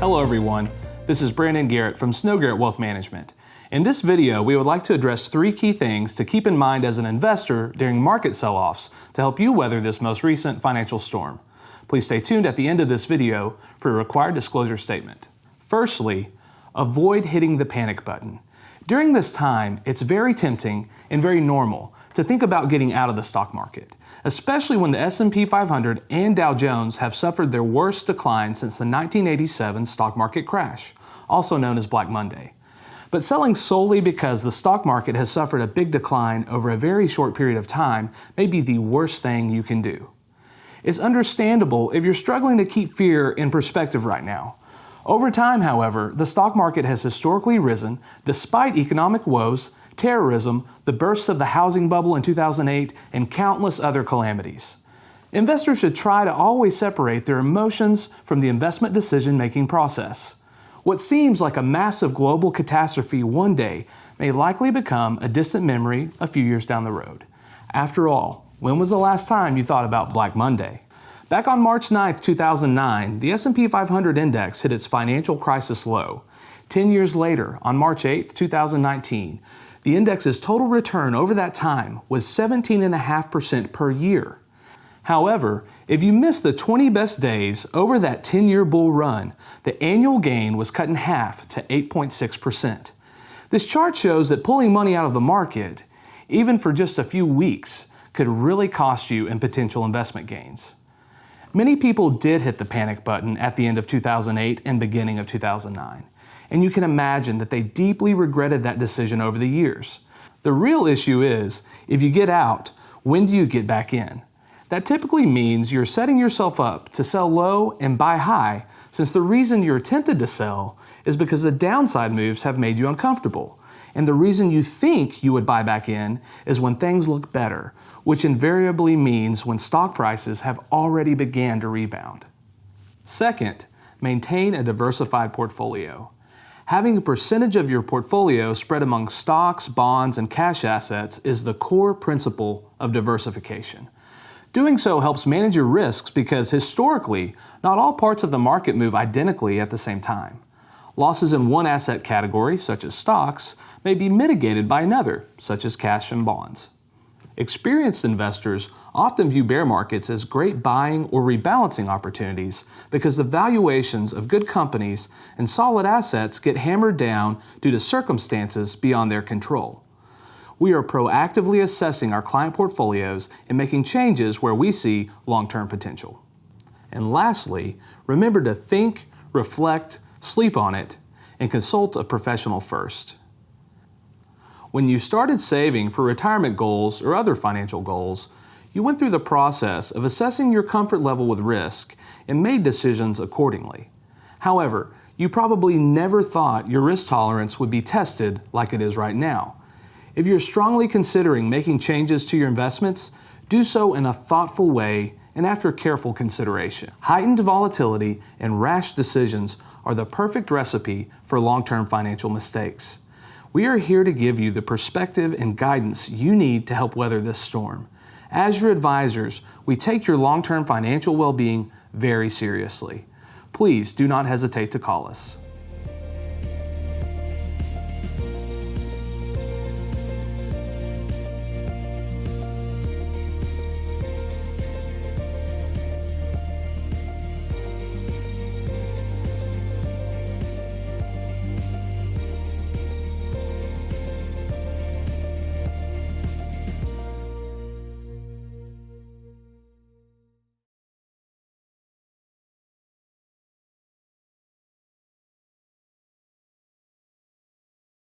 Hello everyone, this is Brandon Garrett from Snow Garrett Wealth Management. In this video, we would like to address 3 key things to keep in mind as an investor during market sell-offs to help you weather this most recent financial storm. Please stay tuned at the end of this video for a required disclosure statement. Firstly, avoid hitting the panic button. During this time, it's very tempting and very normal to think about getting out of the stock market, especially when the S&P 500 and Dow Jones have suffered their worst decline since the 1987 stock market crash, also known as Black Monday. But selling solely because the stock market has suffered a big decline over a very short period of time may be the worst thing you can do. It's understandable if you're struggling to keep fear in perspective right now. Over time, however, the stock market has historically risen despite economic woes, terrorism, the burst of the housing bubble in 2008, and countless other calamities. Investors should try to always separate their emotions from the investment decision-making process. What seems like a massive global catastrophe one day may likely become a distant memory a few years down the road. After all, when was the last time you thought about Black Monday? Back on March 9, 2009, the S&P 500 index hit its financial crisis low. 10 years later, on March 8, 2019, the index's total return over that time was 17.5% per year. However, if you missed the 20 best days over that 10-year bull run, the annual gain was cut in half to 8.6%. This chart shows that pulling money out of the market, even for just a few weeks, could really cost you in potential investment gains. Many people did hit the panic button at the end of 2008 and beginning of 2009. And you can imagine that they deeply regretted that decision over the years. The real issue is, if you get out, when do you get back in? That typically means you're setting yourself up to sell low and buy high, since the reason you're tempted to sell is because the downside moves have made you uncomfortable. And the reason you think you would buy back in is when things look better, which invariably means when stock prices have already began to rebound. Second, maintain a diversified portfolio. Having a percentage of your portfolio spread among stocks, bonds, and cash assets is the core principle of diversification. Doing so helps manage your risks because historically, not all parts of the market move identically at the same time. Losses in one asset category, such as stocks, may be mitigated by another, such as cash and bonds. Experienced investors often view bear markets as great buying or rebalancing opportunities because the valuations of good companies and solid assets get hammered down due to circumstances beyond their control. We are proactively assessing our client portfolios and making changes where we see long-term potential. And lastly, remember to think, reflect, sleep on it, and consult a professional first. When you started saving for retirement goals or other financial goals, you went through the process of assessing your comfort level with risk and made decisions accordingly. However, you probably never thought your risk tolerance would be tested like it is right now. If you're strongly considering making changes to your investments, do so in a thoughtful way and after careful consideration. Heightened volatility and rash decisions are the perfect recipe for long-term financial mistakes. We are here to give you the perspective and guidance you need to help weather this storm. As your advisors, we take your long-term financial well-being very seriously. Please do not hesitate to call us.